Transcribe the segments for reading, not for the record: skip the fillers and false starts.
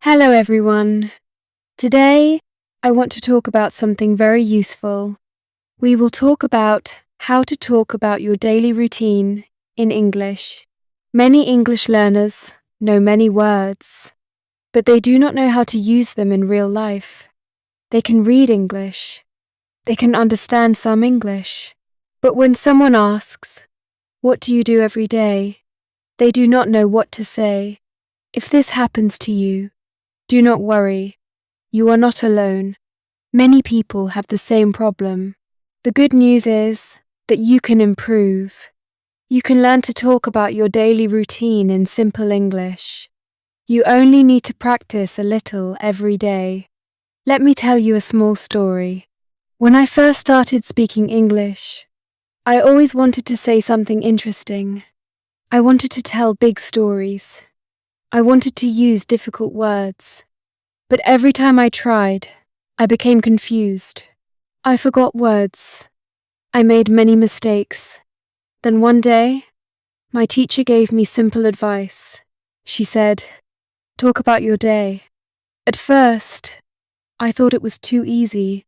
Hello everyone. Today, I want to talk about something very useful. We will talk about how to talk about your daily routine in English. Many English learners know many words, but they do not know how to use them in real life. They can read English. They can understand some English. But when someone asks, "What do you do every day?" they do not know what to say. If this happens to you, do not worry. You are not alone. Many people have the same problem. The good news is that you can improve. You can learn to talk about your daily routine in simple English. You only need to practice a little every day. Let me tell you a small story. When I first started speaking English, I always wanted to say something interesting. I wanted to tell big stories. I wanted to use difficult words. But every time I tried, I became confused. I forgot words. I made many mistakes. Then one day, my teacher gave me simple advice. She said, "Talk about your day." At first, I thought it was too easy,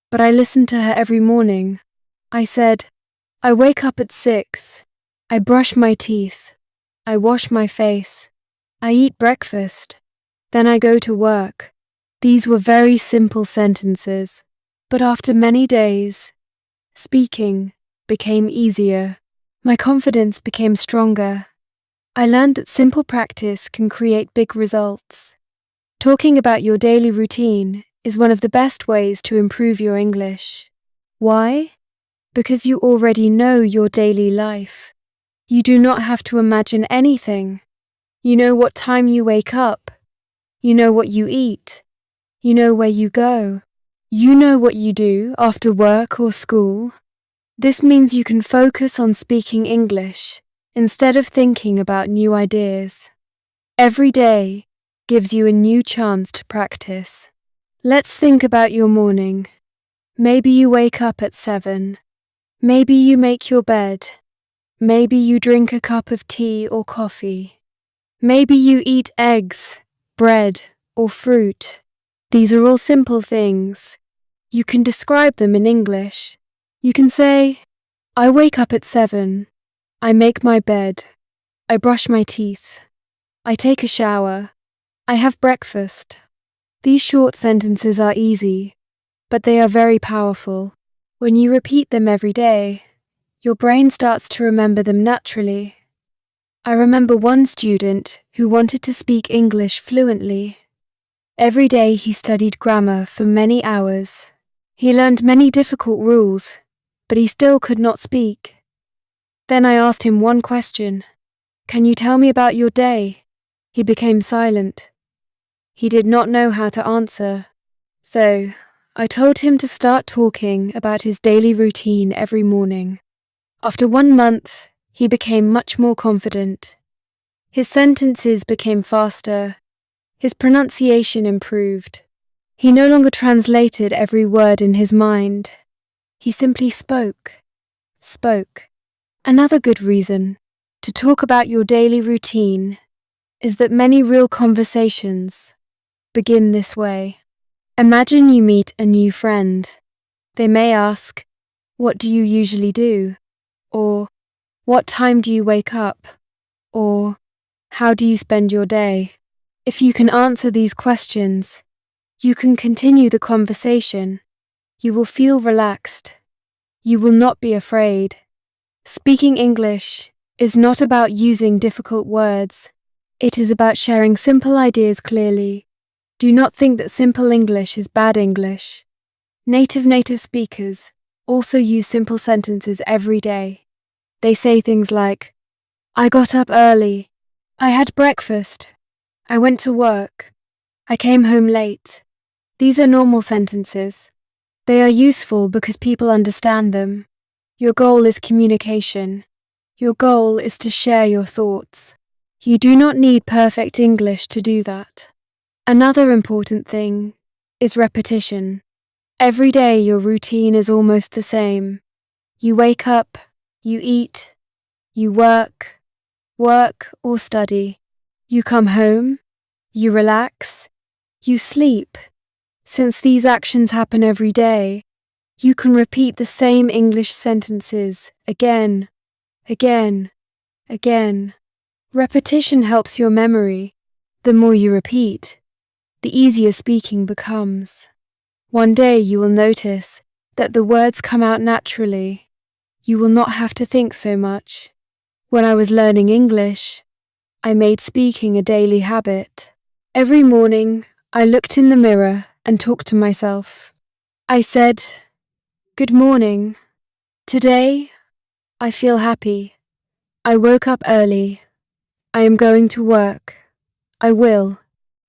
but I listened to her every morning. I said, "I wake up at 6. I brush my teeth. I wash my face. I eat breakfast. Then I go to work." These were very simple sentences, but after many days, speaking became easier. My confidence became stronger. I learned that simple practice can create big results. Talking about your daily routine is one of the best ways to improve your English. Why? Because you already know your daily life. You do not have to imagine anything. You know what time you wake up. You know what you eat. You know where you go. You know what you do after work or school. This means you can focus on speaking English instead of thinking about new ideas. Every day gives you a new chance to practice. Let's think about your morning. Maybe you wake up at 7. Maybe you make your bed. Maybe you drink a cup of tea or coffee. Maybe you eat eggs, bread, or fruit. These are all simple things. You can describe them in English. You can say, "I wake up at 7. I make my bed. I brush my teeth. I take a shower. I have breakfast." These short sentences are easy, but they are very powerful. When you repeat them every day, your brain starts to remember them naturally. I remember one student who wanted to speak English fluently. Every day he studied grammar for many hours. He learned many difficult rules, but he still could not speak. Then I asked him one question. "Can you tell me about your day?" He became silent. He did not know how to answer. So, I told him to start talking about his daily routine every morning. After 1 month, he became much more confident. His sentences became faster. His pronunciation improved. He no longer translated every word in his mind. He simply spoke. Another good reason to talk about your daily routine is that many real conversations begin this way. Imagine you meet a new friend. They may ask, "What do you usually do?" Or, "What time do you wake up?" Or, "How do you spend your day?" If you can answer these questions, you can continue the conversation. You will feel relaxed. You will not be afraid. Speaking English is not about using difficult words. It is about sharing simple ideas clearly. Do not think that simple English is bad English. Native speakers also use simple sentences every day. They say things like, "I got up early. I had breakfast. I went to work. I came home late." These are normal sentences. They are useful because people understand them. Your goal is communication. Your goal is to share your thoughts. You do not need perfect English to do that. Another important thing is repetition. Every day your routine is almost the same. You wake up, you eat, you work or study. You come home, you relax, You sleep. Since these actions happen every day, you can repeat the same English sentences again, again, again. Repetition helps your memory. The more you repeat, the easier speaking becomes. One day you will notice that the words come out naturally. You will not have to think so much. When I was learning English, I made speaking a daily habit. Every morning, I looked in the mirror and talked to myself. I said, "Good morning. Today, I feel happy. I woke up early. I am going to work. I will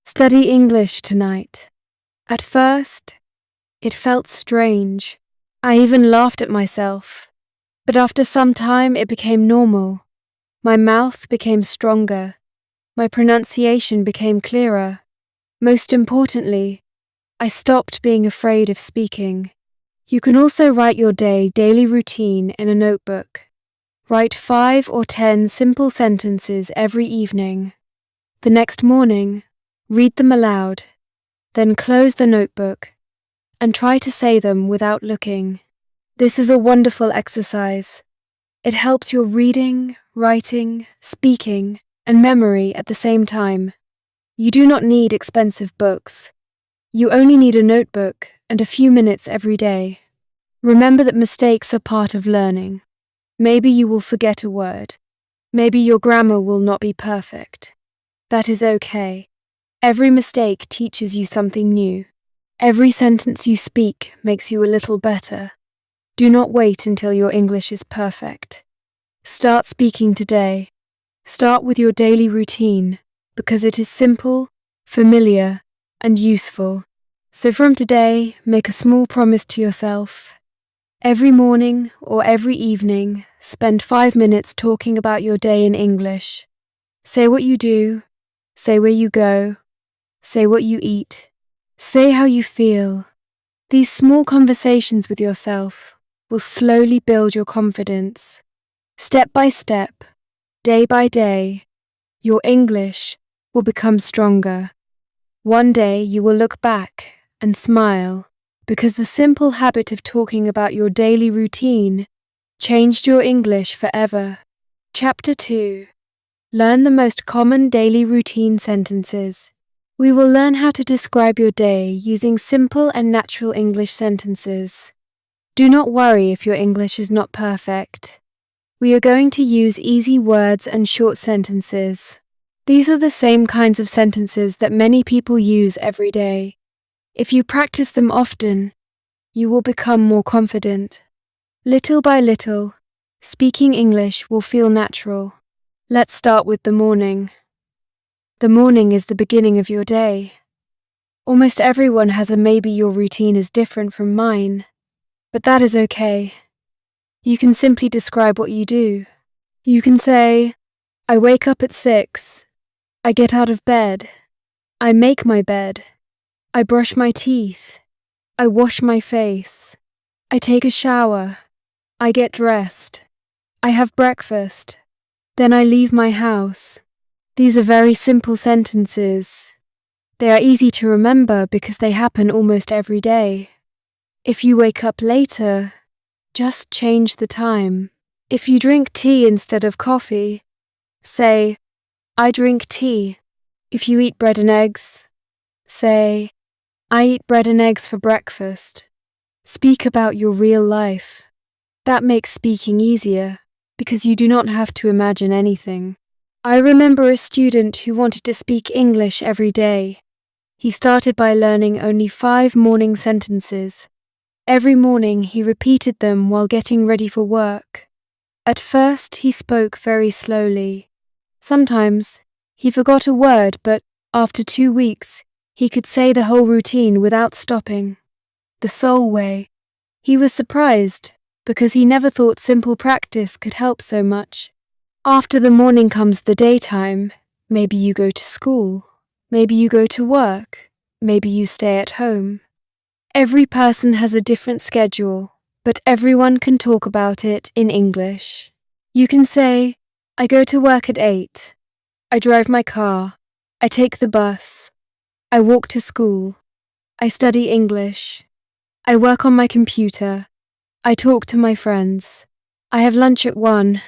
study English tonight." At first, it felt strange. I even laughed at myself. But after some time, it became normal. My mouth became stronger. My pronunciation became clearer. Most importantly, I stopped being afraid of speaking. You can also write your daily routine in a notebook. Write 5 or 10 simple sentences every evening. The next morning, read them aloud. Then close the notebook and try to say them without looking. This is a wonderful exercise. It helps your reading, writing, speaking, and memory at the same time. You do not need expensive books. You only need a notebook and a few minutes every day. Remember that mistakes are part of learning. Maybe you will forget a word. Maybe your grammar will not be perfect. That is okay. Every mistake teaches you something new. Every sentence you speak makes you a little better. Do not wait until your English is perfect. Start speaking today. Start with your daily routine because it is simple, familiar, and useful. So from today, make a small promise to yourself. Every morning or every evening, spend 5 minutes talking about your day in English. Say what you do, say where you go, say what you eat, say how you feel. These small conversations with yourself will slowly build your confidence. Step by step, day by day, your English will become stronger. One day you will look back and smile because the simple habit of talking about your daily routine changed your English forever. Chapter 2. Learn the most common daily routine sentences. We will learn how to describe your day using simple and natural English sentences. Do not worry if your English is not perfect. We are going to use easy words and short sentences. These are the same kinds of sentences that many people use every day. If you practice them often, you will become more confident. Little by little, speaking English will feel natural. Let's start with the morning. The morning is the beginning of your day. Almost everyone has a maybe your routine is different from mine, but that is okay. You can simply describe what you do. You can say, I wake up at 6. I get out of bed. I make my bed. I brush my teeth. I wash my face. I take a shower. I get dressed. I have breakfast. Then I leave my house. These are very simple sentences. They are easy to remember because they happen almost every day. If you wake up later, just change the time. If you drink tea instead of coffee, say, I drink tea. If you eat bread and eggs, say, I eat bread and eggs for breakfast. Speak about your real life. That makes speaking easier because you do not have to imagine anything. I remember a student who wanted to speak English every day. He started by learning only 5 morning sentences. Every morning he repeated them while getting ready for work. At first he spoke very slowly. Sometimes he forgot a word, but after 2 weeks, he could say the whole routine without stopping. The Soul Way. He was surprised because he never thought simple practice could help so much. After the morning comes the daytime. Maybe you go to school. Maybe you go to work. Maybe you stay at home. Every person has a different schedule, but everyone can talk about it in English. You can say, I go to work at 8. I drive my car. I take the bus. I walk to school. I study English. I work on my computer. I talk to my friends. I have lunch at 1.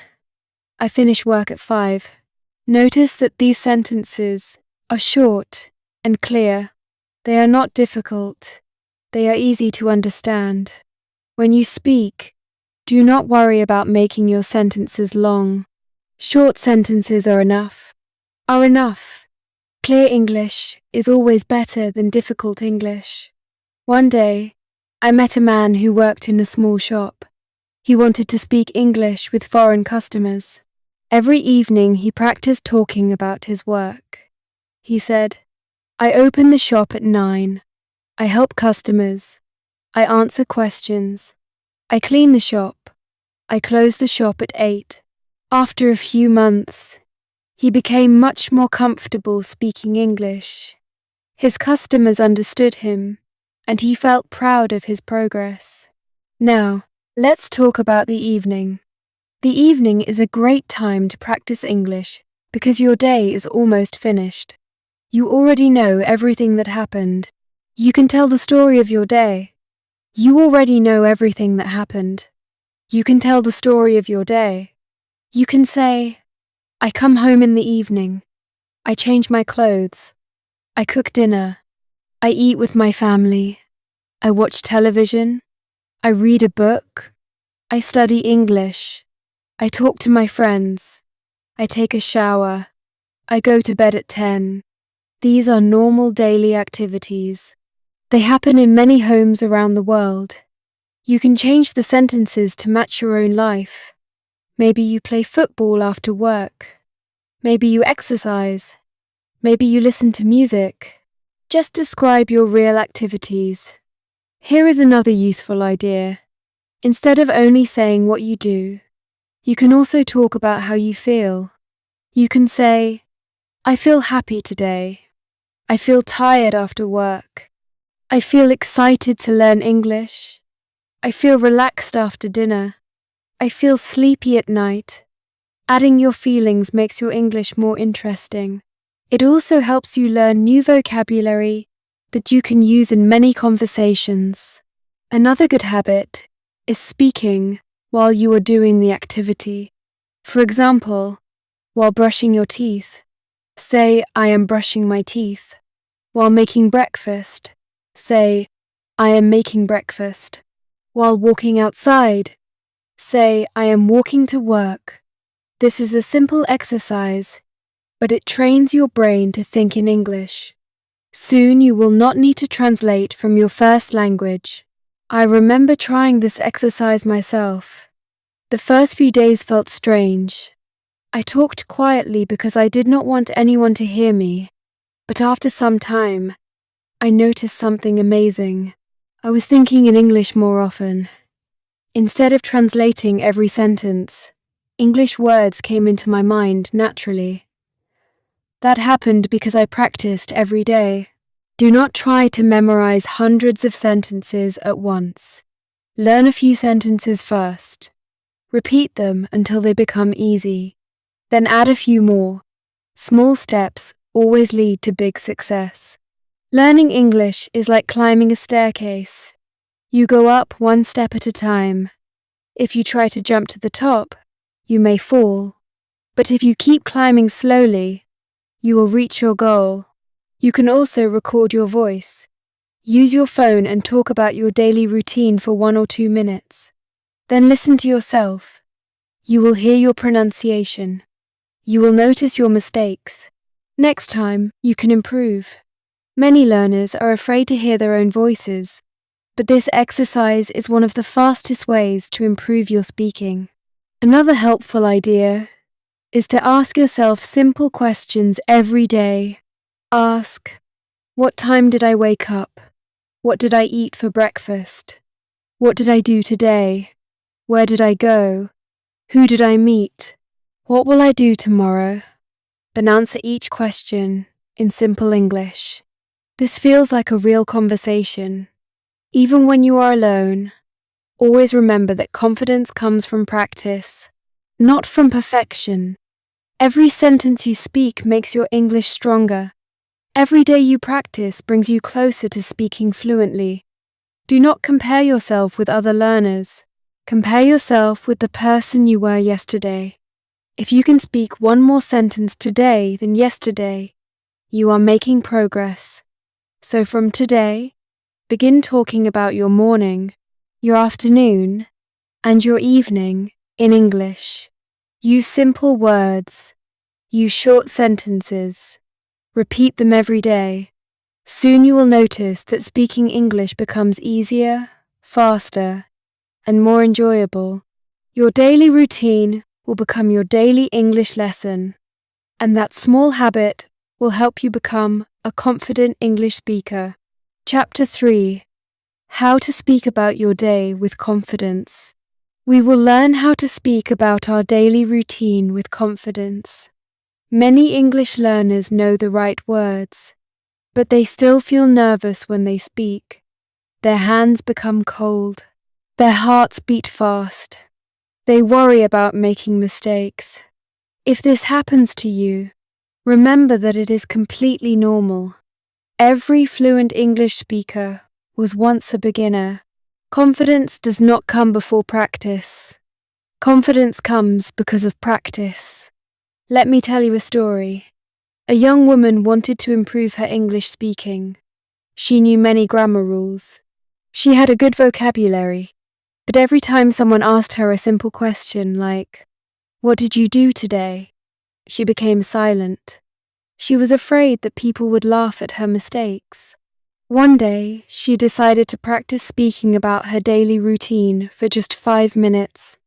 I finish work at 5. Notice that these sentences are short and clear. They are not difficult. They are easy to understand. When you speak, do not worry about making your sentences long. Short sentences are enough. Clear English is always better than difficult English. One day, I met a man who worked in a small shop. He wanted to speak English with foreign customers. Every evening he practiced talking about his work. He said, "I open the shop at 9. I help customers. I answer questions. I clean the shop. I close the shop at 8. After a few months, he became much more comfortable speaking English. His customers understood him, and he felt proud of his progress. Now, let's talk about the evening. The evening is a great time to practice English because your day is almost finished. You already know everything that happened. You can tell the story of your day. You already know everything that happened. You can tell the story of your day. You can say, "I come home in the evening. I change my clothes. I cook dinner. I eat with my family. I watch television. I read a book. I study English. I talk to my friends. I take a shower. I go to bed at 10. These are normal daily activities. They happen in many homes around the world. You can change the sentences to match your own life. Maybe you play football after work. Maybe you exercise. Maybe you listen to music. Just describe your real activities. Here is another useful idea. Instead of only saying what you do, you can also talk about how you feel. You can say, "I feel happy today. I feel tired after work. I feel excited to learn English. I feel relaxed after dinner. I feel sleepy at night." Adding your feelings makes your English more interesting. It also helps you learn new vocabulary that you can use in many conversations. Another good habit is speaking while you are doing the activity. For example, while brushing your teeth, say, "I am brushing my teeth." While making breakfast, say, "I am making breakfast." While walking outside, say, "I am walking to work." This is a simple exercise, but it trains your brain to think in English. Soon you will not need to translate from your first language. I remember trying this exercise myself. The first few days felt strange. I talked quietly because I did not want anyone to hear me. But after some time, I noticed something amazing. I was thinking in English more often. Instead of translating every sentence, English words came into my mind naturally. That happened because I practiced every day. Do not try to memorize hundreds of sentences at once. Learn a few sentences first. Repeat them until they become easy. Then add a few more. Small steps always lead to big success. Learning English is like climbing a staircase. You go up one step at a time. If you try to jump to the top, you may fall. But if you keep climbing slowly, you will reach your goal. You can also record your voice. Use your phone and talk about your daily routine for 1 or 2 minutes. Then listen to yourself. You will hear your pronunciation. You will notice your mistakes. Next time, you can improve. Many learners are afraid to hear their own voices, but this exercise is one of the fastest ways to improve your speaking. Another helpful idea is to ask yourself simple questions every day. Ask, "What time did I wake up? What did I eat for breakfast? What did I do today? Where did I go? Who did I meet? What will I do tomorrow?" Then answer each question in simple English. This feels like a real conversation. Even when you are alone, always remember that confidence comes from practice, not from perfection. Every sentence you speak makes your English stronger. Every day you practice brings you closer to speaking fluently. Do not compare yourself with other learners. Compare yourself with the person you were yesterday. If you can speak one more sentence today than yesterday, you are making progress. So from today, begin talking about your morning, your afternoon, and your evening in English. Use simple words. Use short sentences. Repeat them every day. Soon you will notice that speaking English becomes easier, faster, and more enjoyable. Your daily routine will become your daily English lesson, and that small habit will help you become a confident English speaker. Chapter 3: How to speak about your day with confidence. We will learn how to speak about our daily routine with confidence. Many English learners know the right words, but they still feel nervous when they speak. Their hands become cold. Their hearts beat fast. They worry about making mistakes. If this happens to you, remember that it is completely normal. Every fluent English speaker was once a beginner. Confidence does not come before practice. Confidence comes because of practice. Let me tell you a story. A young woman wanted to improve her English speaking. She knew many grammar rules. She had a good vocabulary, but every time someone asked her a simple question like, "What did you do today?" she became silent. She was afraid that people would laugh at her mistakes. One day, she decided to practice speaking about her daily routine for just 5 minutes.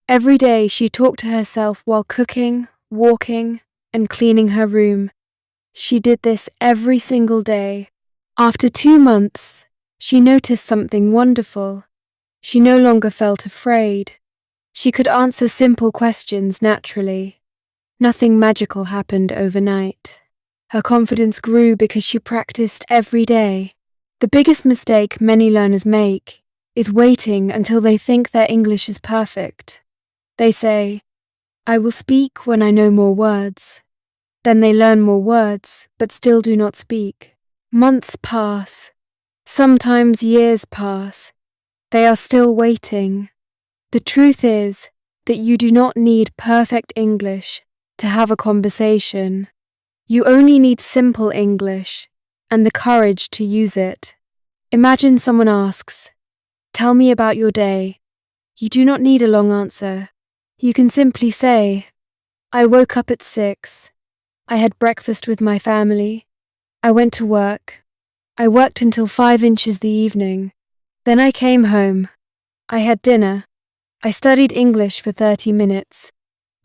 Every day, she talked to herself while cooking, walking, and cleaning her room. She did this every single day. After 2 months, she noticed something wonderful. She no longer felt afraid. She could answer simple questions naturally. Nothing magical happened overnight. Her confidence grew because she practiced every day. The biggest mistake many learners make is waiting until they think their English is perfect. They say, "I will speak when I know more words." Then they learn more words, but still do not speak. Months pass. Sometimes years pass. They are still waiting. The truth is that you do not need perfect English to have a conversation. You only need simple English and the courage to use it. Imagine someone asks, "Tell me about your day." You do not need a long answer. You can simply say, "I woke up at 6. I had breakfast with my family. I went to work. I worked until 5 the evening. Then I came home. I had dinner. I studied English for 30 minutes.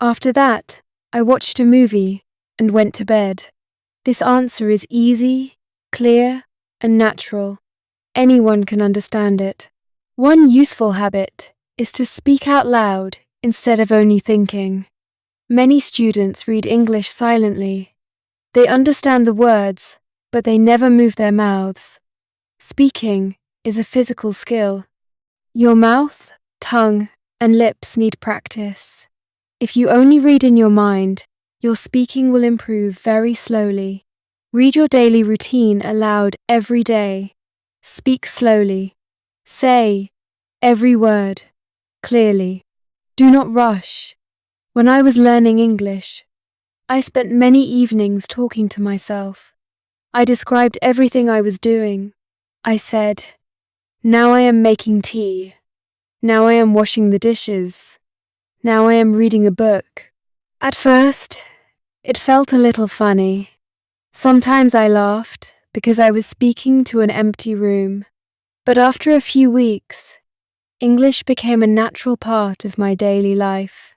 After that, I watched a movie and went to bed." This answer is easy, clear, and natural. Anyone can understand it. One useful habit is to speak out loud instead of only thinking. Many students read English silently. They understand the words, but they never move their mouths. Speaking is a physical skill. Your mouth, tongue, and lips need practice. If you only read in your mind, your speaking will improve very slowly. Read your daily routine aloud every day. Speak slowly. Say every word clearly. Do not rush. When I was learning English, I spent many evenings talking to myself. I described everything I was doing. I said, "Now I am making tea. Now I am washing the dishes. Now I am reading a book." At first, it felt a little funny. Sometimes I laughed because I was speaking to an empty room. But after a few weeks, English became a natural part of my daily life.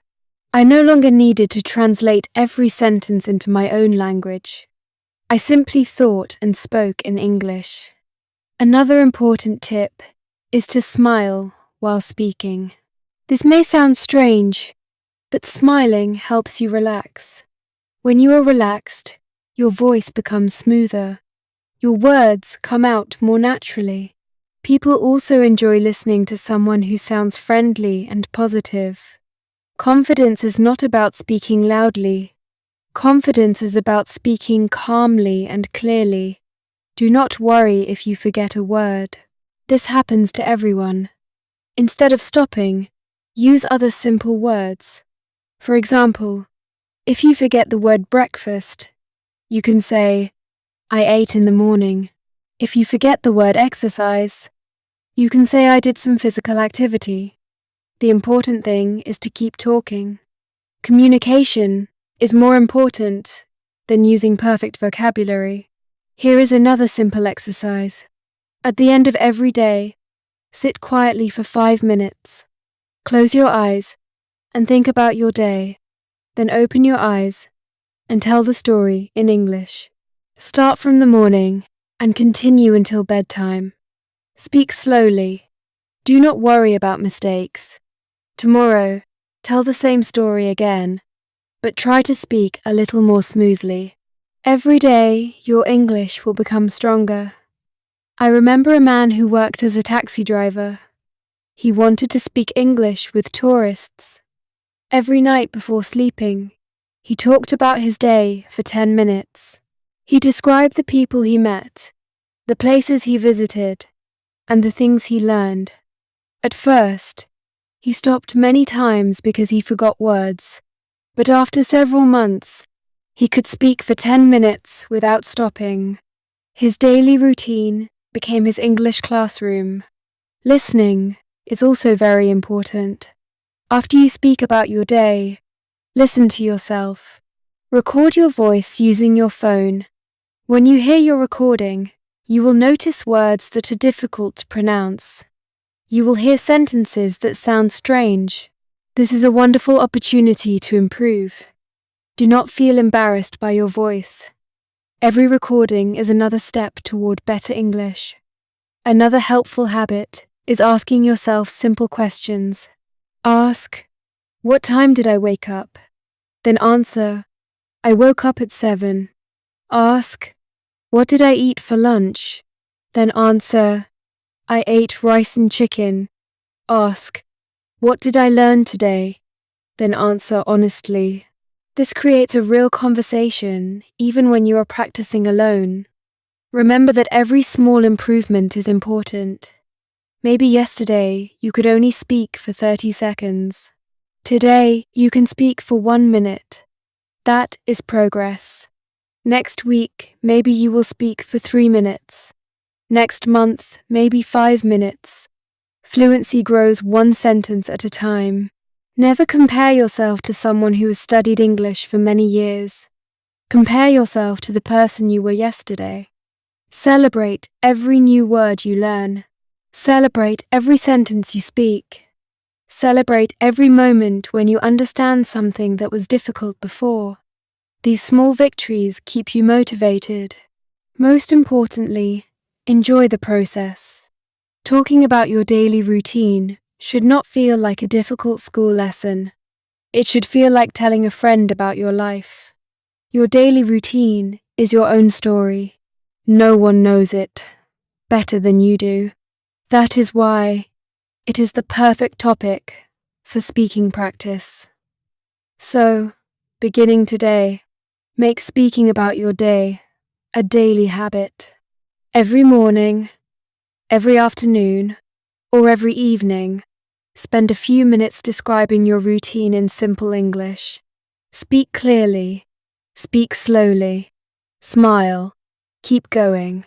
I no longer needed to translate every sentence into my own language. I simply thought and spoke in English. Another important tip is to smile while speaking. This may sound strange, but smiling helps you relax. When you are relaxed, your voice becomes smoother. Your words come out more naturally. People also enjoy listening to someone who sounds friendly and positive. Confidence is not about speaking loudly. Confidence is about speaking calmly and clearly. Do not worry if you forget a word. This happens to everyone. Instead of stopping, use other simple words. For example, if you forget the word breakfast, you can say, I ate in the morning. If you forget the word exercise, you can say I did some physical activity. The important thing is to keep talking. Communication is more important than using perfect vocabulary. Here is another simple exercise. At the end of every day, sit quietly for 5 minutes. Close your eyes and think about your day. Then open your eyes and tell the story in English. Start from the morning and continue until bedtime. Speak slowly. Do not worry about mistakes. Tomorrow, tell the same story again, but try to speak a little more smoothly. Every day, your English will become stronger. I remember a man who worked as a taxi driver. He wanted to speak English with tourists. Every night before sleeping, he talked about his day for 10 minutes. He described the people he met, the places he visited, and the things he learned. At first, he stopped many times because he forgot words, but after several months, he could speak for 10 minutes without stopping. His daily routine became his English classroom. Listening is also very important. After you speak about your day, listen to yourself. Record your voice using your phone. When you hear your recording, you will notice words that are difficult to pronounce. You will hear sentences that sound strange. This is a wonderful opportunity to improve. Do not feel embarrassed by your voice. Every recording is another step toward better English. Another helpful habit is asking yourself simple questions. Ask, what time did I wake up? Then answer, I woke up at 7. Ask, what did I eat for lunch? Then answer, I ate rice and chicken. Ask, what did I learn today? Then answer honestly. This creates a real conversation, even when you are practicing alone. Remember that every small improvement is important. Maybe yesterday you could only speak for 30 seconds. Today you can speak for 1 minute. That is progress. Next week, maybe you will speak for 3 minutes. Next month, maybe 5 minutes. Fluency grows 1 sentence at a time. Never compare yourself to someone who has studied English for many years. Compare yourself to the person you were yesterday. Celebrate every new word you learn. Celebrate every sentence you speak. Celebrate every moment when you understand something that was difficult before. These small victories keep you motivated. Most importantly, enjoy the process. Talking about your daily routine should not feel like a difficult school lesson. It should feel like telling a friend about your life. Your daily routine is your own story. No one knows it better than you do. That is why it is the perfect topic for speaking practice. So, beginning today, make speaking about your day a daily habit. Every morning, every afternoon, or every evening, spend a few minutes describing your routine in simple English. Speak clearly, speak slowly, smile, keep going,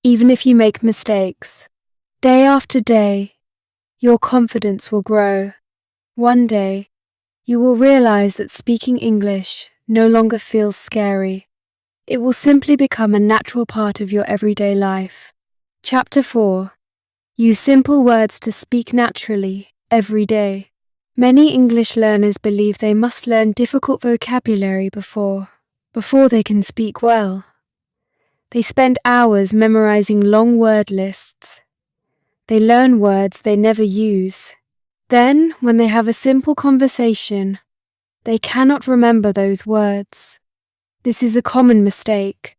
even if you make mistakes. Day after day, your confidence will grow. One day, you will realize that speaking English no longer feels scary. It will simply become a natural part of your everyday life. Chapter 4. Use simple words to speak naturally every day. Many English learners believe they must learn difficult vocabulary before they can speak well. They spend hours memorizing long word lists. They learn words they never use. Then, when they have a simple conversation, they cannot remember those words. This is a common mistake.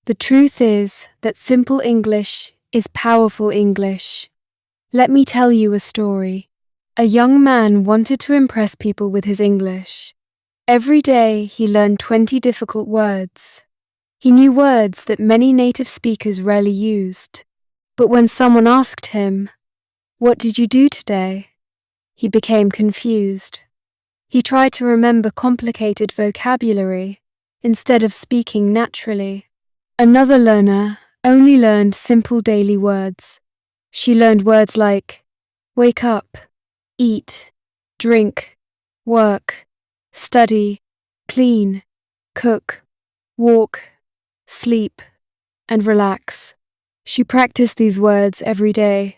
The truth is that simple English is powerful English. Let me tell you a story. A young man wanted to impress people with his English. Every day he learned 20 difficult words. He knew words that many native speakers rarely used. But when someone asked him, "What did you do today?" he became confused. He tried to remember complicated vocabulary instead of speaking naturally. Another learner only learned simple daily words. She learned words like wake up, eat, drink, work, study, clean, cook, walk, sleep, and relax. She practiced these words every day.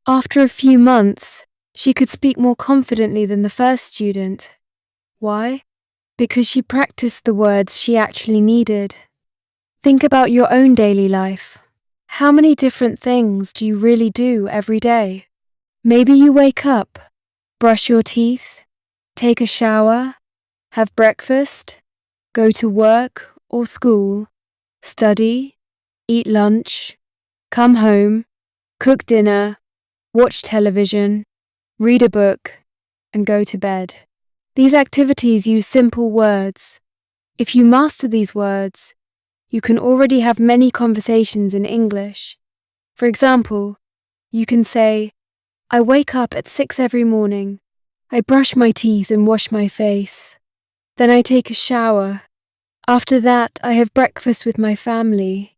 After a few months, she could speak more confidently than the first student. Why? Because she practiced the words she actually needed. Think about your own daily life. How many different things do you really do every day? Maybe you wake up, brush your teeth, take a shower, have breakfast, go to work or school, study, eat lunch, come home, cook dinner, watch television, read a book, and go to bed. These activities use simple words. If you master these words, you can already have many conversations in English. For example, you can say, I wake up at 6 every morning. I brush my teeth and wash my face. Then I take a shower. After that, I have breakfast with my family.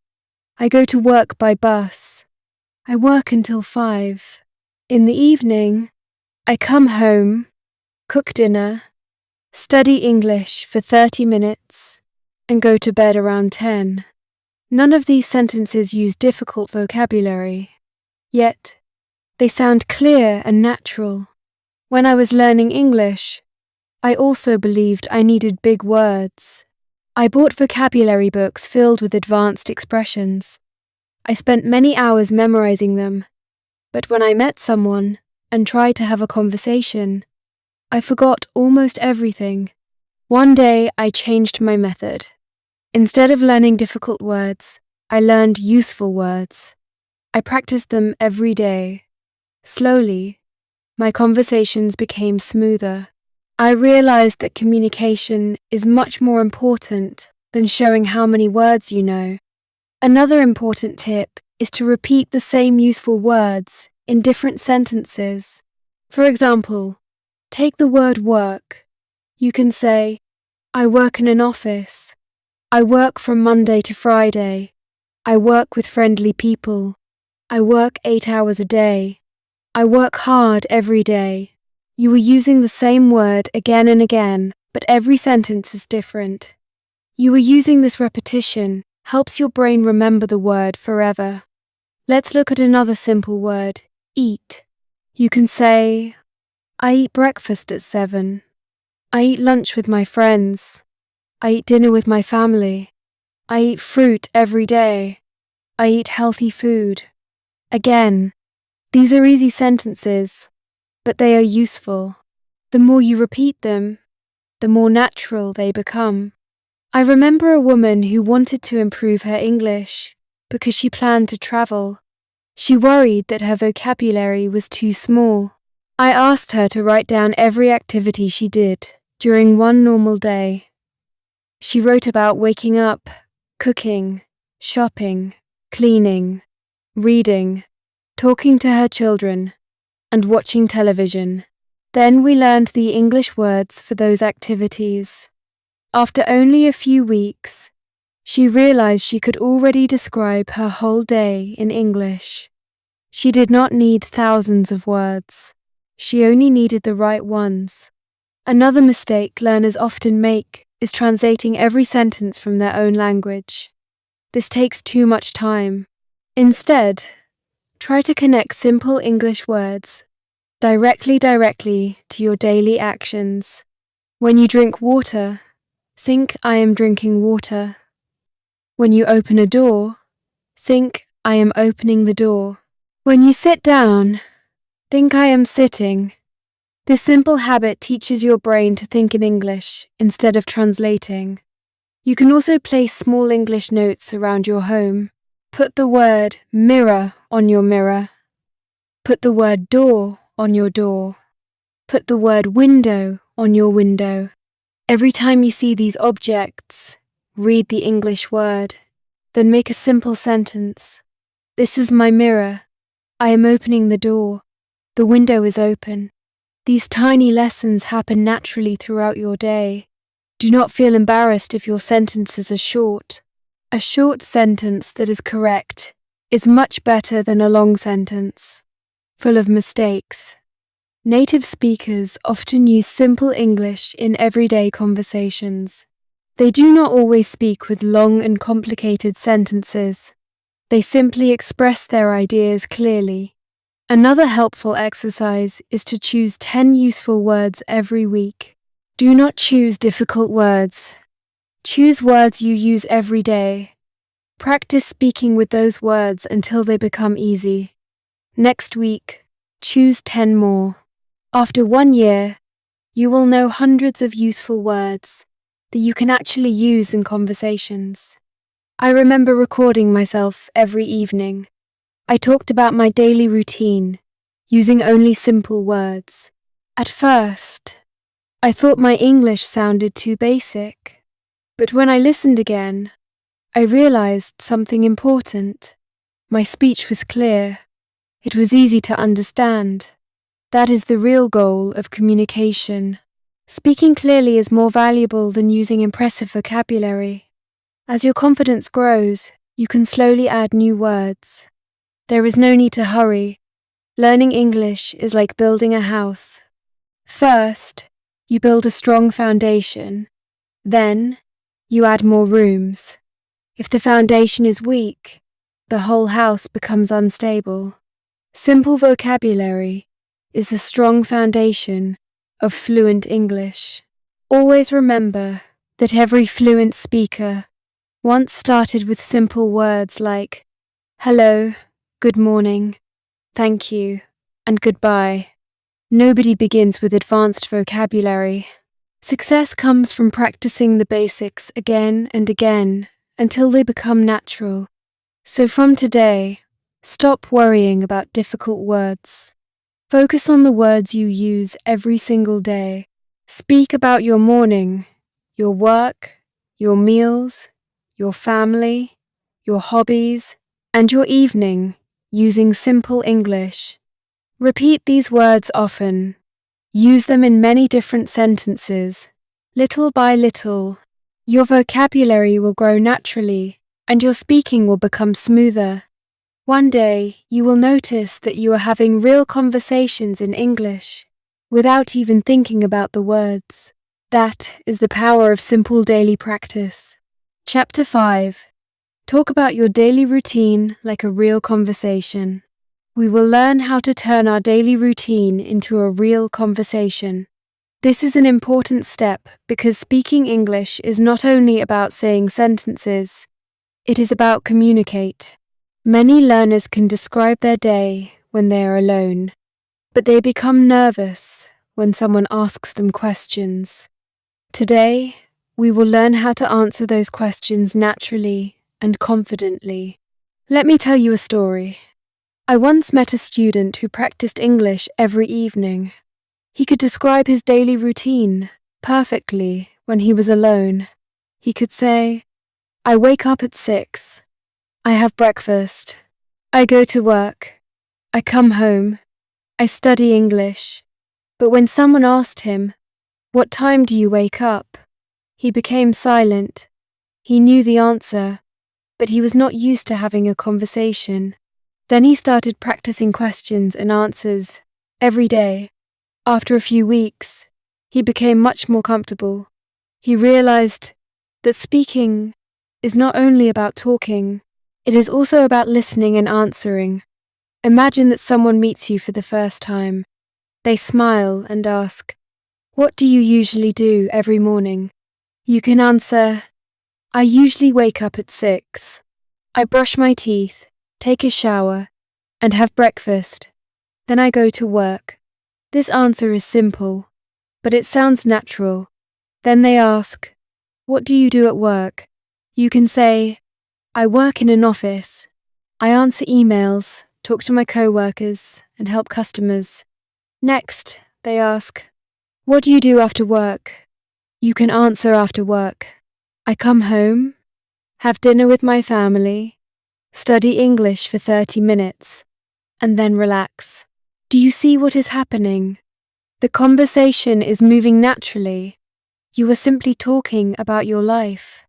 I go to work by bus. I work until 5. In the evening, I come home, cook dinner, study English for 30 minutes, and go to bed around 10. None of these sentences use difficult vocabulary, yet they sound clear and natural. When I was learning English, I also believed I needed big words. I bought vocabulary books filled with advanced expressions. I spent many hours memorizing them, but when I met someone and tried to have a conversation, I forgot almost everything. One day I changed my method. Instead of learning difficult words, I learned useful words. I practiced them every day. Slowly, my conversations became smoother. I realized that communication is much more important than showing how many words you know. Another important tip is to repeat the same useful words in different sentences. For example, take the word work. You can say, I work in an office. I work from Monday to Friday. I work with friendly people. I work 8 hours a day. I work hard every day. You are using the same word again and again, but every sentence is different. You are using this repetition helps your brain remember the word forever. Let's look at another simple word, eat. You can say, I eat breakfast at 7. I eat lunch with my friends. I eat dinner with my family. I eat fruit every day. I eat healthy food. Again, these are easy sentences, but they are useful. The more you repeat them, the more natural they become. I remember a woman who wanted to improve her English because she planned to travel. She worried that her vocabulary was too small. I asked her to write down every activity she did during one normal day. She wrote about waking up, cooking, shopping, cleaning, reading, talking to her children, and watching television. Then we learned the English words for those activities. After only a few weeks, she realized she could already describe her whole day in English. She did not need thousands of words. She only needed the right ones. Another mistake learners often make is translating every sentence from their own language. This takes too much time. Instead, try to connect simple English words directly to your daily actions. When you drink water, think I am drinking water. When you open a door, think I am opening the door. When you sit down, think I am sitting. This simple habit teaches your brain to think in English instead of translating. You can also place small English notes around your home. Put the word mirror on your mirror. Put the word door on your door. Put the word window on your window. Every time you see these objects, read the English word, then make a simple sentence. This is my mirror. I am opening the door. The window is open. These tiny lessons happen naturally throughout your day. Do not feel embarrassed if your sentences are short. A short sentence that is correct is much better than a long sentence, full of mistakes. Native speakers often use simple English in everyday conversations. They do not always speak with long and complicated sentences. They simply express their ideas clearly. Another helpful exercise is to choose 10 useful words every week. Do not choose difficult words. Choose words you use every day. Practice speaking with those words until they become easy. Next week, choose 10 more. After 1 year, you will know hundreds of useful words that you can actually use in conversations. I remember recording myself every evening. I talked about my daily routine, using only simple words. At first, I thought my English sounded too basic. But when I listened again, I realized something important. My speech was clear. It was easy to understand. That is the real goal of communication. Speaking clearly is more valuable than using impressive vocabulary. As your confidence grows, you can slowly add new words. There is no need to hurry. Learning English is like building a house. First, you build a strong foundation. Then, you add more rooms. If the foundation is weak, the whole house becomes unstable. Simple vocabulary is the strong foundation of fluent English. Always remember that every fluent speaker once started with simple words like hello, good morning, thank you, and goodbye. Nobody begins with advanced vocabulary. Success comes from practicing the basics again and again until they become natural. So from today, stop worrying about difficult words. Focus on the words you use every single day. Speak about your morning, your work, your meals, your family, your hobbies, and your evening using simple English. Repeat these words often. Use them in many different sentences. Little by little, your vocabulary will grow naturally and your speaking will become smoother. One day, you will notice that you are having real conversations in English without even thinking about the words. That is the power of simple daily practice. Chapter 5. Talk about your daily routine like a real conversation. We will learn how to turn our daily routine into a real conversation. This is an important step because speaking English is not only about saying sentences, it is about communicate. Many learners can describe their day when they are alone, but they become nervous when someone asks them questions. Today, we will learn how to answer those questions naturally and confidently. Let me tell you a story. I once met a student who practiced English every evening. He could describe his daily routine perfectly when he was alone. He could say, I wake up at 6. I have breakfast. I go to work. I come home. I study English. But when someone asked him, what time do you wake up? He became silent. He knew the answer, but he was not used to having a conversation. Then he started practicing questions and answers every day. After a few weeks, he became much more comfortable. He realized that speaking is not only about talking, it is also about listening and answering. Imagine that someone meets you for the first time. They smile and ask, what do you usually do every morning? You can answer, I usually wake up at 6. I brush my teeth, take a shower, and have breakfast. Then I go to work. This answer is simple, but it sounds natural. Then they ask, what do you do at work? You can say, I work in an office. I answer emails, talk to my co-workers, and help customers. Next, they ask, what do you do after work? You can answer after work. I come home, have dinner with my family, study English for 30 minutes, and then relax. Do you see what is happening? The conversation is moving naturally. You are simply talking about your life.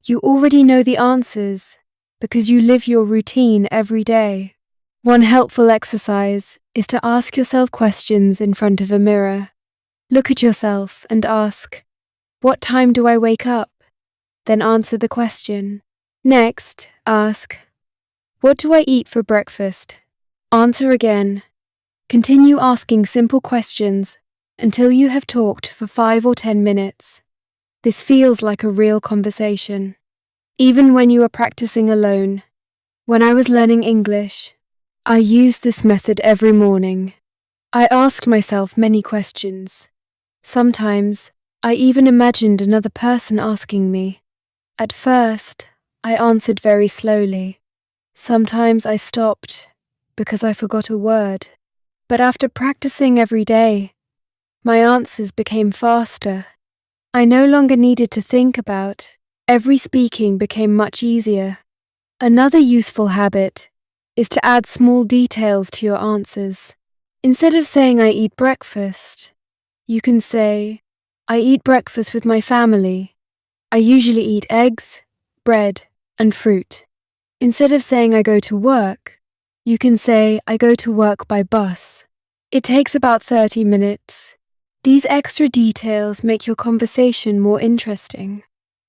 You already know the answers because you live your routine every day. One helpful exercise is to ask yourself questions in front of a mirror. Look at yourself and ask, "What time do I wake up?" Then answer the question. Next, ask, "What do I eat for breakfast?" Answer again. Continue asking simple questions until you have talked for 5 or 10 minutes. This feels like a real conversation. Even when you are practicing alone. When I was learning English, I used this method every morning. I asked myself many questions. Sometimes, I even imagined another person asking me. At first, I answered very slowly. Sometimes I stopped because I forgot a word. But after practicing every day, my answers became faster. I no longer needed to think about. Every speaking became much easier. Another useful habit is to add small details to your answers. Instead of saying I eat breakfast, you can say, I eat breakfast with my family. I usually eat eggs, bread, and fruit. Instead of saying I go to work, you can say I go to work by bus. It takes about 30 minutes. These extra details make your conversation more interesting.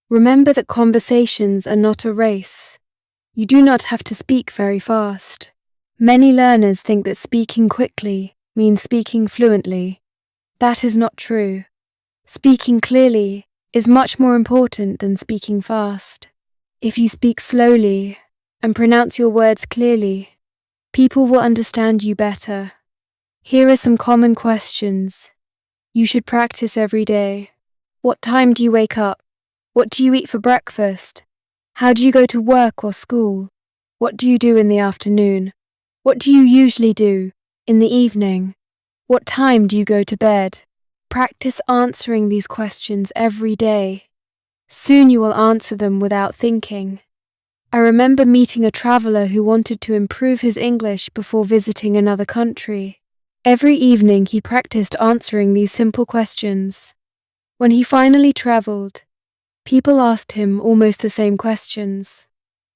Remember that conversations are not a race. You do not have to speak very fast. Many learners think that speaking quickly means speaking fluently. That is not true. Speaking clearly is much more important than speaking fast. If you speak slowly and pronounce your words clearly, people will understand you better. Here are some common questions you should practice every day. What time do you wake up? What do you eat for breakfast? How do you go to work or school? What do you do in the afternoon? What do you usually do in the evening? What time do you go to bed? Practice answering these questions every day. Soon you will answer them without thinking. I remember meeting a traveler who wanted to improve his English before visiting another country. Every evening he practiced answering these simple questions. When he finally traveled, people asked him almost the same questions.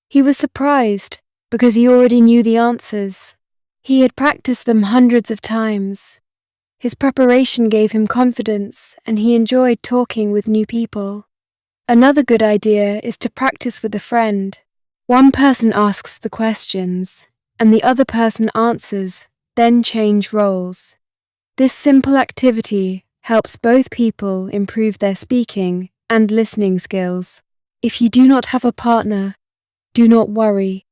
He was surprised because he already knew the answers. He had practiced them hundreds of times. His preparation gave him confidence and he enjoyed talking with new people. Another good idea is to practice with a friend. One person asks the questions and the other person answers, then change roles. This simple activity helps both people improve their speaking and listening skills. If you do not have a partner, do not worry.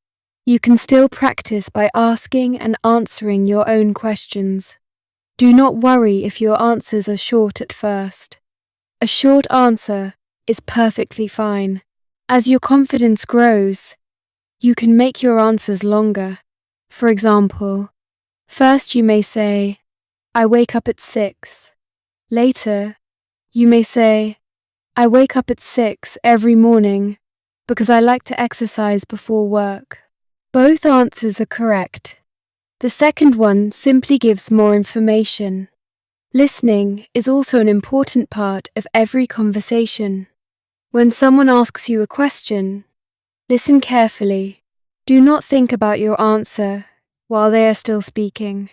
You can still practice by asking and answering your own questions. Do not worry if your answers are short at first. A short answer is perfectly fine. As your confidence grows, you can make your answers longer. For example, first you may say, I wake up at 6. Later, you may say, I wake up at 6 every morning because I like to exercise before work. Both answers are correct. The second one simply gives more information. Listening is also an important part of every conversation. When someone asks you a question, listen carefully. Do not think about your answer while they are still speaking.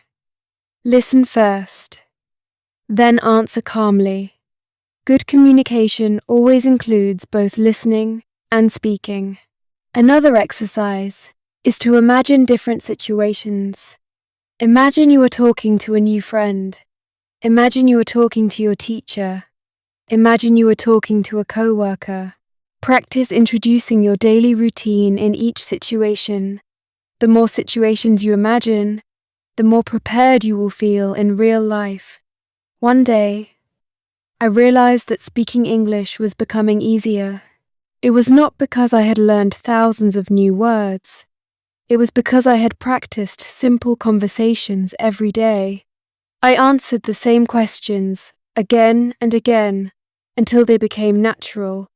Listen first, then answer calmly. Good communication always includes both listening and speaking. Another exercise is to imagine different situations. Imagine you are talking to a new friend. Imagine you are talking to your teacher. Imagine you are talking to a coworker. Practice introducing your daily routine in each situation. The more situations you imagine, the more prepared you will feel in real life. One day, I realized that speaking English was becoming easier. It was not because I had learned thousands of new words. It was because I had practiced simple conversations every day. I answered the same questions again and again until they became natural.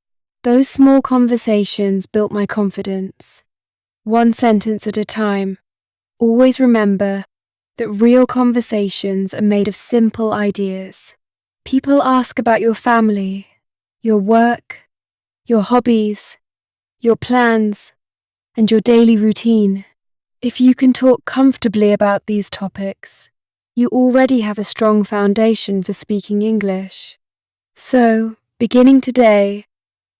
Those small conversations built my confidence. One sentence at a time. Always remember that real conversations are made of simple ideas. People ask about your family, your work, your hobbies, your plans, and your daily routine. If you can talk comfortably about these topics, you already have a strong foundation for speaking English. So, beginning today,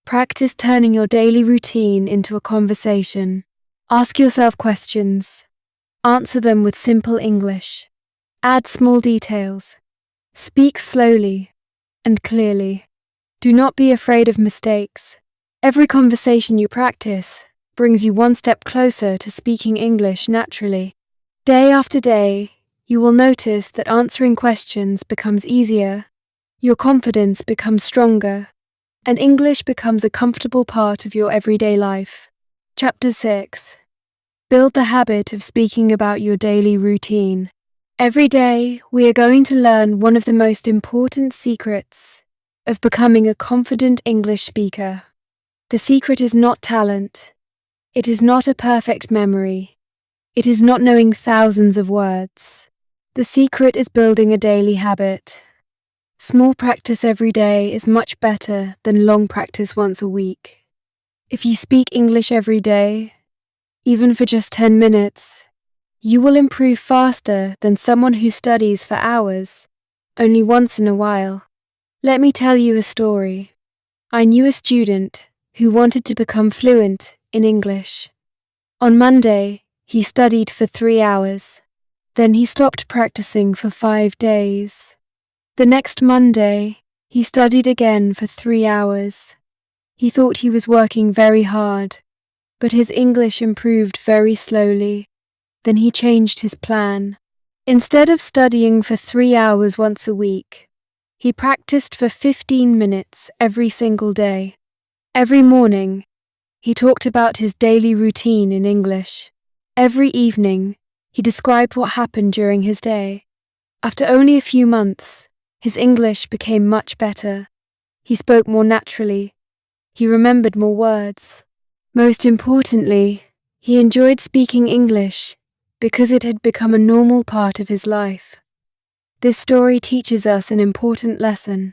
practice turning your daily routine into a conversation. Ask yourself questions. Answer them with simple English. Add small details. Speak slowly and clearly. Do not be afraid of mistakes. Every conversation you practice brings you one step closer to speaking English naturally. Day after day, you will notice that answering questions becomes easier, your confidence becomes stronger, and English becomes a comfortable part of your everyday life. Chapter 6. Build the habit of speaking about your daily routine. Every day, we are going to learn one of the most important secrets of becoming a confident English speaker. The secret is not talent. It is not a perfect memory. It is not knowing thousands of words. The secret is building a daily habit. Small practice every day is much better than long practice once a week. If you speak English every day, even for just 10 minutes, you will improve faster than someone who studies for hours, only once in a while. Let me tell you a story. I knew a student who wanted to become fluent in English. On Monday, he studied for 3 hours. Then he stopped practicing for 5 days. The next Monday, he studied again for 3 hours. He thought he was working very hard, but his English improved very slowly. Then he changed his plan. Instead of studying for 3 hours once a week, he practiced for 15 minutes every single day. Every morning, he talked about his daily routine in English. Every evening, he described what happened during his day. After only a few months, his English became much better. He spoke more naturally. He remembered more words. Most importantly, he enjoyed speaking English because it had become a normal part of his life. This story teaches us an important lesson.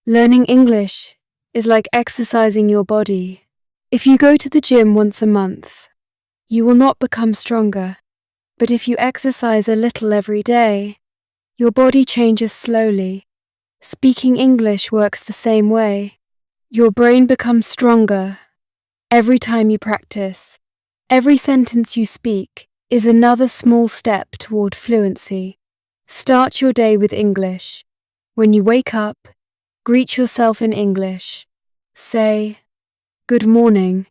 Learning English is like exercising your body. If you go to the gym once a month, you will not become stronger. But if you exercise a little every day, your body changes slowly. Speaking English works the same way. Your brain becomes stronger every time you practice. Every sentence you speak is another small step toward fluency. Start your day with English. When you wake up, greet yourself in English. Say, "Good morning.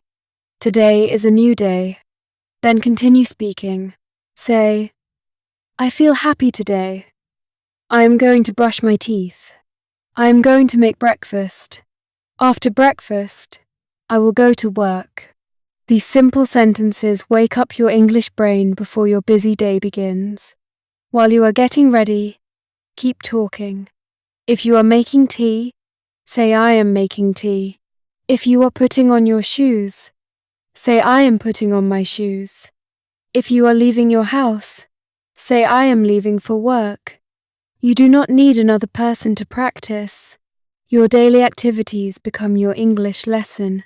Today is a new day." Then continue speaking. Say, "I feel happy today. I am going to brush my teeth. I am going to make breakfast. After breakfast, I will go to work." These simple sentences wake up your English brain before your busy day begins. While you are getting ready, keep talking. If you are making tea, say, "I am making tea." If you are putting on your shoes, say, "I am putting on my shoes." If you are leaving your house, say, "I am leaving for work." You do not need another person to practice. Your daily activities become your English lesson.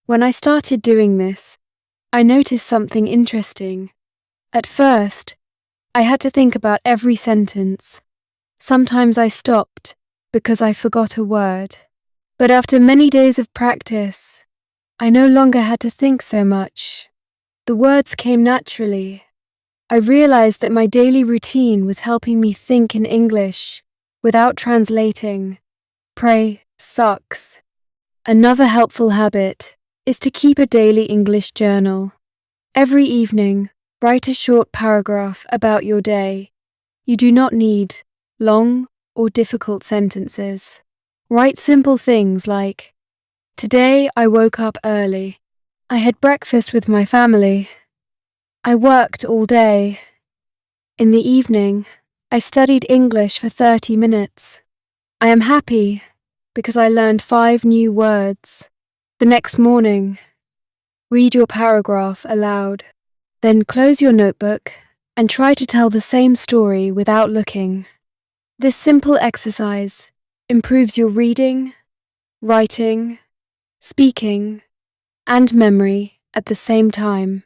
When I started doing this, I noticed something interesting. At first, I had to think about every sentence. Sometimes I stopped because I forgot a word. But after many days of practice, I no longer had to think so much. The words came naturally. I realized that my daily routine was helping me think in English without translating. Pray sucks. Another helpful habit is to keep a daily English journal. Every evening, write a short paragraph about your day. You do not need long or difficult sentences. Write simple things like, "Today I woke up early. I had breakfast with my family. I worked all day. In the evening, I studied English for 30 minutes. I am happy because I learned 5 new words. The next morning, read your paragraph aloud. Then close your notebook and try to tell the same story without looking. This simple exercise improves your reading, writing, speaking, and memory at the same time.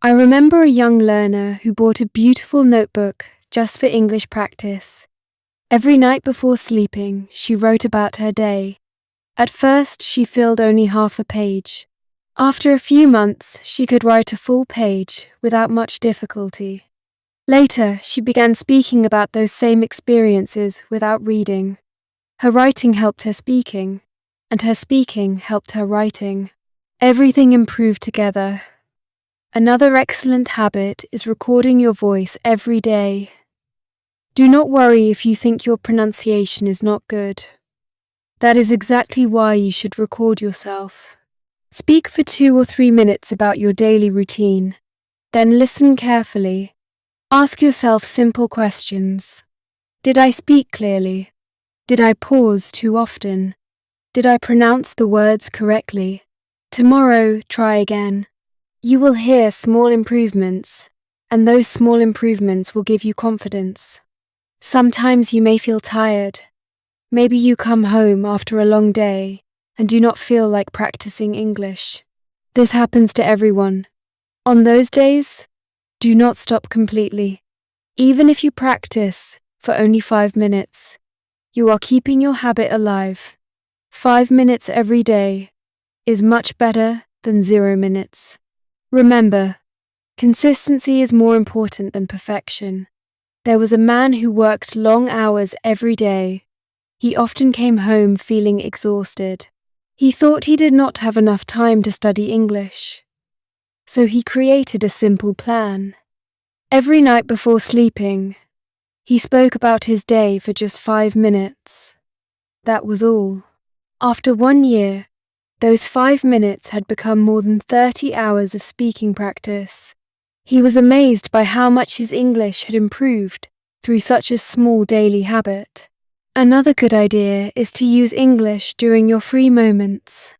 I remember a young learner who bought a beautiful notebook just for English practice. Every night before sleeping, she wrote about her day. At first, she filled only half a page. After a few months, she could write a full page without much difficulty. Later, she began speaking about those same experiences without reading. Her writing helped her speaking, and her speaking helped her writing. Everything improved together. Another excellent habit is recording your voice every day. Do not worry if you think your pronunciation is not good. That is exactly why you should record yourself. Speak for 2 or 3 minutes about your daily routine. Then listen carefully. Ask yourself simple questions. Did I speak clearly? Did I pause too often? Did I pronounce the words correctly? Tomorrow, try again. You will hear small improvements, and those small improvements will give you confidence. Sometimes you may feel tired. Maybe you come home after a long day and do not feel like practicing English. This happens to everyone. On those days, do not stop completely. Even if you practice for only 5 minutes, you are keeping your habit alive. 5 minutes every day is much better than 0 minutes. Remember, consistency is more important than perfection. There was a man who worked long hours every day. He often came home feeling exhausted. He thought he did not have enough time to study English. So he created a simple plan. Every night before sleeping, he spoke about his day for just 5 minutes. That was all. After 1 year, those 5 minutes had become more than 30 hours of speaking practice. He was amazed by how much his English had improved through such a small daily habit. Another good idea is to use English during your free moments.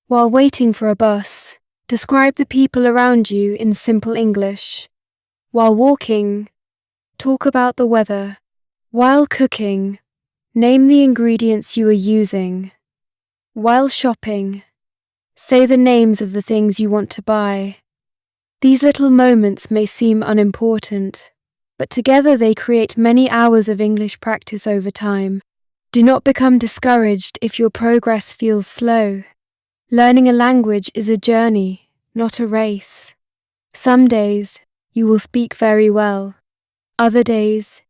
While waiting for a bus, describe the people around you in simple English. While walking, talk about the weather. While cooking, name the ingredients you are using. While shopping, say the names of the things you want to buy. These little moments may seem unimportant, but together they create many hours of English practice over time. Do not become discouraged if your progress feels slow. Learning a language is a journey, not a race. Some days, you will speak very well. Other days,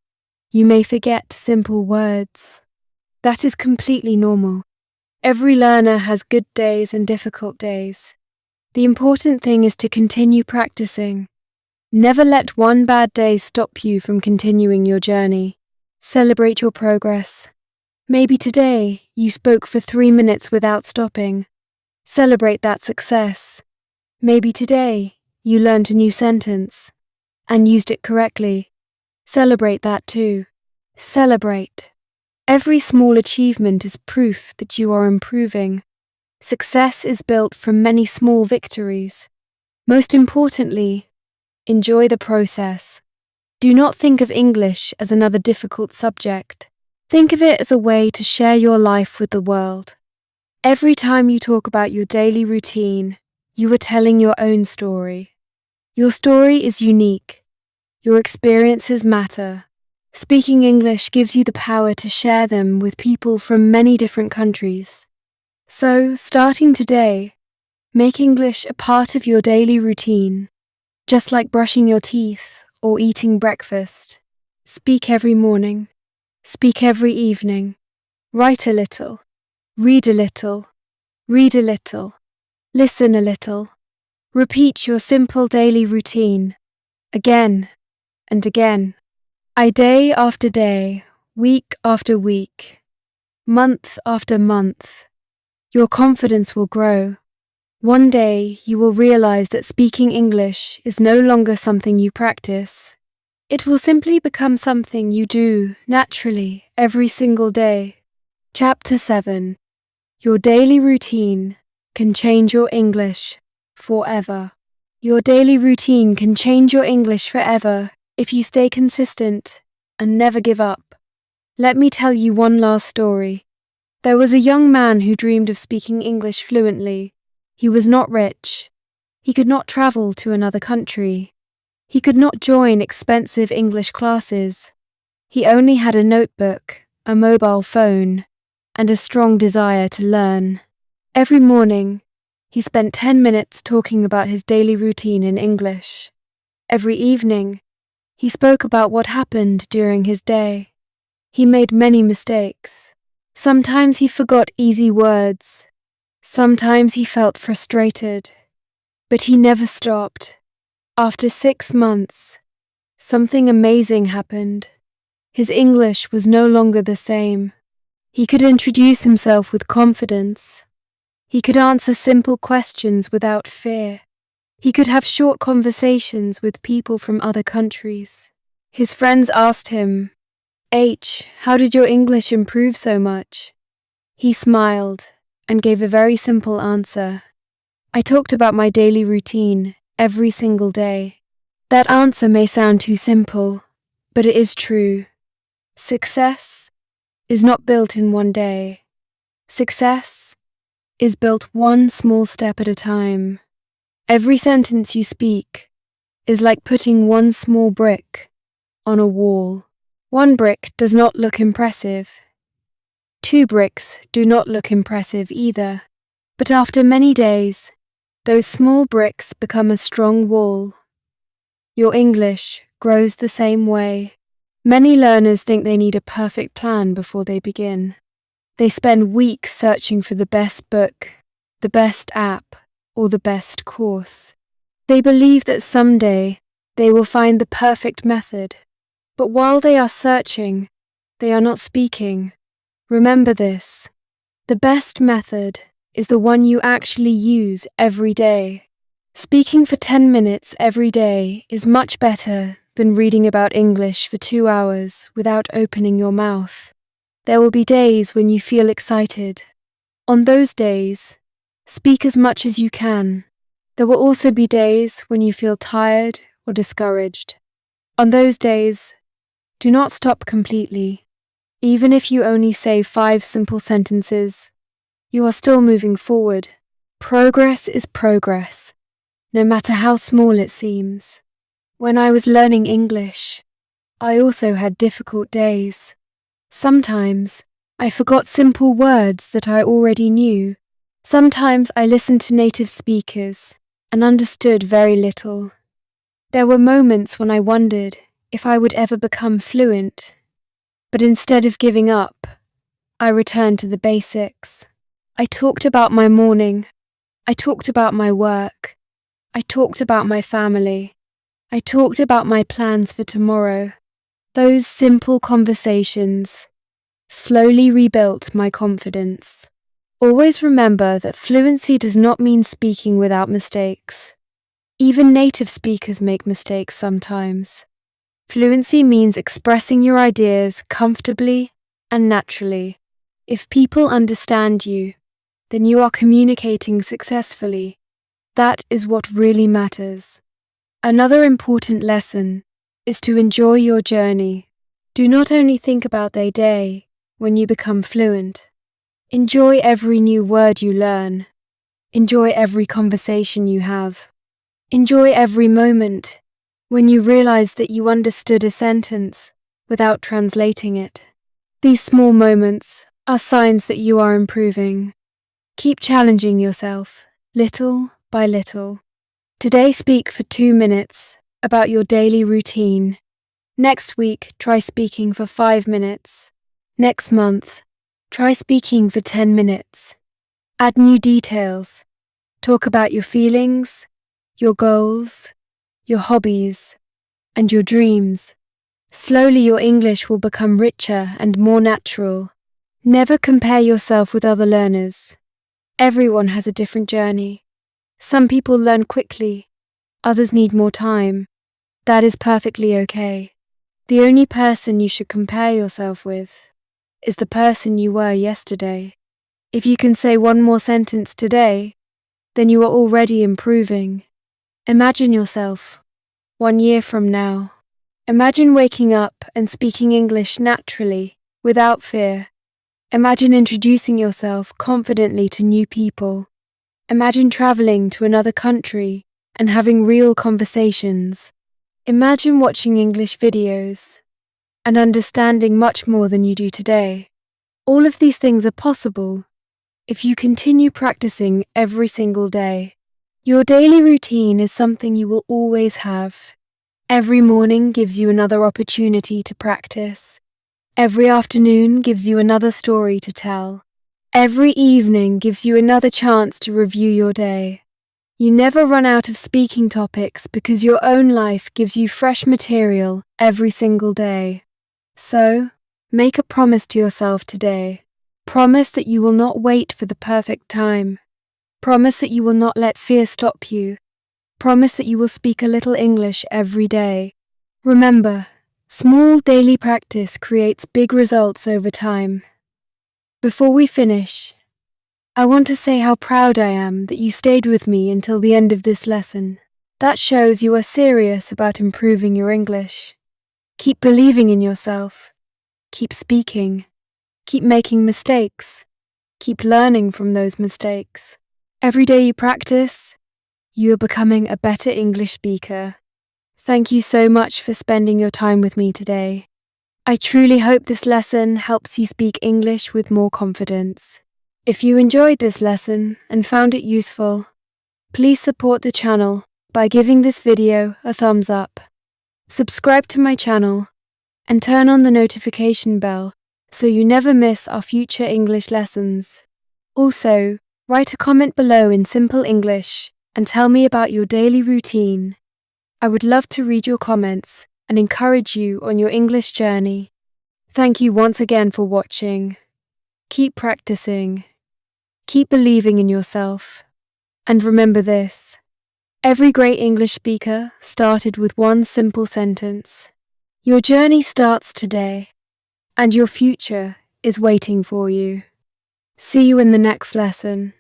you may forget simple words. That is completely normal. Every learner has good days and difficult days. The important thing is to continue practicing. Never let one bad day stop you from continuing your journey. Celebrate your progress. Maybe today you spoke for 3 minutes without stopping. Celebrate that success. Maybe today you learned a new sentence and used it correctly. Celebrate that too. Celebrate. Every small achievement is proof that you are improving. Success is built from many small victories. Most importantly, enjoy the process. Do not think of English as another difficult subject. Think of it as a way to share your life with the world. Every time you talk about your daily routine, you are telling your own story. Your story is unique. Your experiences matter. Speaking English gives you the power to share them with people from many different countries. So, starting today, make English a part of your daily routine. Just like brushing your teeth or eating breakfast. Speak every morning. Speak every evening. Write a little. Read a little. Read a little. Listen a little. Repeat your simple daily routine. Again and again. Day after day, week after week, month after month. Your confidence will grow. One day you will realize that speaking English is no longer something you practice. It will simply become something you do naturally every single day. Chapter 7. Your daily routine can change your English forever. Your daily routine can change your English forever if you stay consistent and never give up. Let me tell you one last story. There was a young man who dreamed of speaking English fluently. He was not rich. He could not travel to another country. He could not join expensive English classes. He only had a notebook, a mobile phone, and a strong desire to learn. Every morning, he spent 10 minutes talking about his daily routine in English. Every evening, he spoke about what happened during his day. He made many mistakes. Sometimes he forgot easy words. Sometimes he felt frustrated. But he never stopped. After 6 months, something amazing happened. His English was no longer the same. He could introduce himself with confidence. He could answer simple questions without fear. He could have short conversations with people from other countries. His friends asked him, how did your English improve so much? He smiled and gave a very simple answer. I talked about my daily routine every single day. That answer may sound too simple, but it is true. Success is not built in one day. Success is built one small step at a time. Every sentence you speak is like putting one small brick on a wall. One brick does not look impressive. 2 bricks do not look impressive either. But after many days, those small bricks become a strong wall. Your English grows the same way. Many learners think they need a perfect plan before they begin. They spend weeks searching for the best book, the best app, or the best course. They believe that someday they will find the perfect method. But while they are searching, they are not speaking. Remember this. The best method is the one you actually use every day. Speaking for 10 minutes every day is much better than reading about English for 2 hours without opening your mouth. There will be days when you feel excited. On those days, speak as much as you can. There will also be days when you feel tired or discouraged. On those days, do not stop completely. Even if you only say 5 simple sentences, you are still moving forward. Progress is progress, no matter how small it seems. When I was learning English, I also had difficult days. Sometimes I forgot simple words that I already knew. Sometimes I listened to native speakers and understood very little. There were moments when I wondered if I would ever become fluent. But instead of giving up, I returned to the basics. I talked about my morning. I talked about my work. I talked about my family. I talked about my plans for tomorrow. Those simple conversations slowly rebuilt my confidence. Always remember that fluency does not mean speaking without mistakes. Even native speakers make mistakes sometimes. Fluency means expressing your ideas comfortably and naturally. If people understand you, then you are communicating successfully. That is what really matters. Another important lesson is to enjoy your journey. Do not only think about the day when you become fluent. Enjoy every new word you learn. Enjoy every conversation you have. Enjoy every moment when you realize that you understood a sentence without translating it. These small moments are signs that you are improving. Keep challenging yourself, little by little. Today, speak for 2 minutes about your daily routine. Next week, try speaking for 5 minutes. Next month, try speaking for 10 minutes. Add new details. Talk about your feelings, your goals, your hobbies, and your dreams. Slowly your English will become richer and more natural. Never compare yourself with other learners. Everyone has a different journey. Some people learn quickly, others need more time. That is perfectly okay. The only person you should compare yourself with is the person you were yesterday. If you can say one more sentence today, then you are already improving. Imagine yourself 1 year from now. Imagine waking up and speaking English naturally, without fear. Imagine introducing yourself confidently to new people. Imagine traveling to another country and having real conversations. Imagine watching English videos and understanding much more than you do today. All of these things are possible if you continue practicing every single day. Your daily routine is something you will always have. Every morning gives you another opportunity to practice. Every afternoon gives you another story to tell. Every evening gives you another chance to review your day. You never run out of speaking topics because your own life gives you fresh material every single day. So, make a promise to yourself today. Promise that you will not wait for the perfect time. Promise that you will not let fear stop you. Promise that you will speak a little English every day. Remember, small daily practice creates big results over time. Before we finish, I want to say how proud I am that you stayed with me until the end of this lesson. That shows you are serious about improving your English. Keep believing in yourself. Keep speaking. Keep making mistakes. Keep learning from those mistakes. Every day you practice, you are becoming a better English speaker. Thank you so much for spending your time with me today. I truly hope this lesson helps you speak English with more confidence. If you enjoyed this lesson and found it useful, please support the channel by giving this video a thumbs up. Subscribe to my channel and turn on the notification bell so you never miss our future English lessons. Also, write a comment below in simple English and tell me about your daily routine. I would love to read your comments and encourage you on your English journey. Thank you once again for watching. Keep practicing. Keep believing in yourself. And remember this: every great English speaker started with one simple sentence. Your journey starts today, and your future is waiting for you. See you in the next lesson.